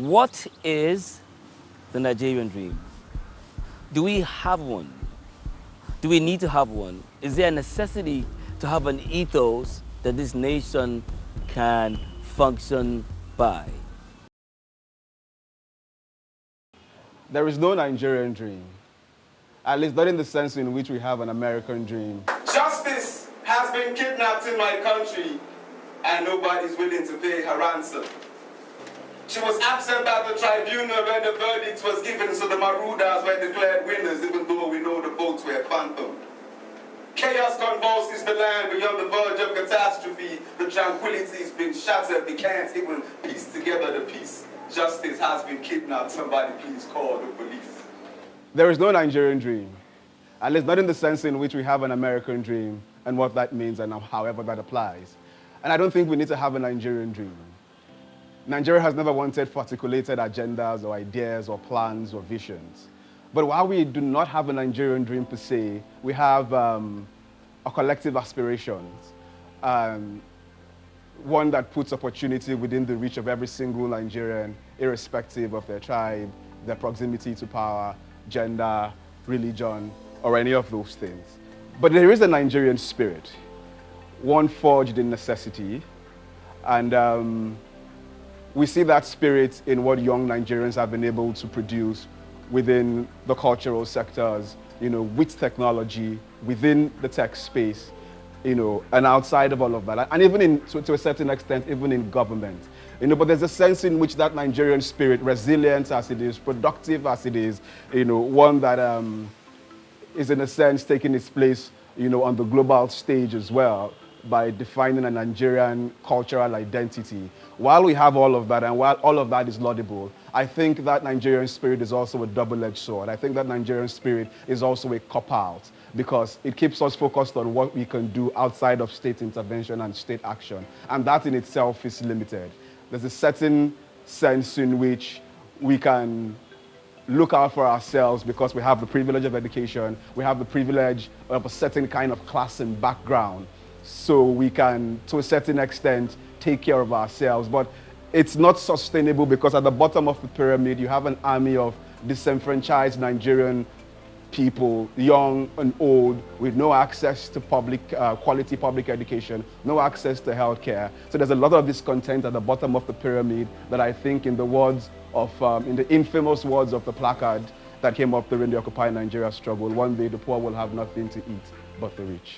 What is the Nigerian dream? Do we have one? Do we need to have one? Is there a necessity to have an ethos that this nation can function by? There is no Nigerian dream, at least not in the sense in which we have an American dream. Justice has been kidnapped in my country, and nobody's willing to pay her ransom. She was absent at the tribunal when the verdict was given, so the Marudas were declared winners, even though we know the votes were phantom. Chaos convulses the land beyond the verge of catastrophe. The tranquility's been shattered. We can't even piece together the piece. Justice has been kidnapped. Somebody please call the police. There is no Nigerian dream, at least not in the sense in which we have an American dream and what that means and however that applies. And I don't think we need to have a Nigerian dream. Nigeria has never wanted articulated agendas or ideas or plans or visions. But while we do not have a Nigerian dream per se, we have a collective aspirations, one that puts opportunity within the reach of every single Nigerian, irrespective of their tribe, their proximity to power, gender, religion, or any of those things. But there is a Nigerian spirit, one forged in necessity, and we see that spirit in what young Nigerians have been able to produce within the cultural sectors, with technology, within the tech space, and outside of all of that, and even to a certain extent, even in government. But there's a sense in which that Nigerian spirit, resilient as it is, productive as it is, one that is in a sense taking its place, on the global stage as well, by defining a Nigerian cultural identity. While we have all of that, and while all of that is laudable, I think that Nigerian spirit is also a double-edged sword. I think that Nigerian spirit is also a cop-out, because it keeps us focused on what we can do outside of state intervention and state action. And that in itself is limited. There's a certain sense in which we can look out for ourselves because we have the privilege of education, we have the privilege of a certain kind of class and background, so we can, to a certain extent, take care of ourselves. But it's not sustainable because at the bottom of the pyramid, you have an army of disenfranchised Nigerian people, young and old, with no access to quality public education, no access to healthcare. So there's a lot of discontent at the bottom of the pyramid that I think, in the words of, in the infamous words of the placard that came up during the Occupy Nigeria struggle, one day the poor will have nothing to eat but the rich.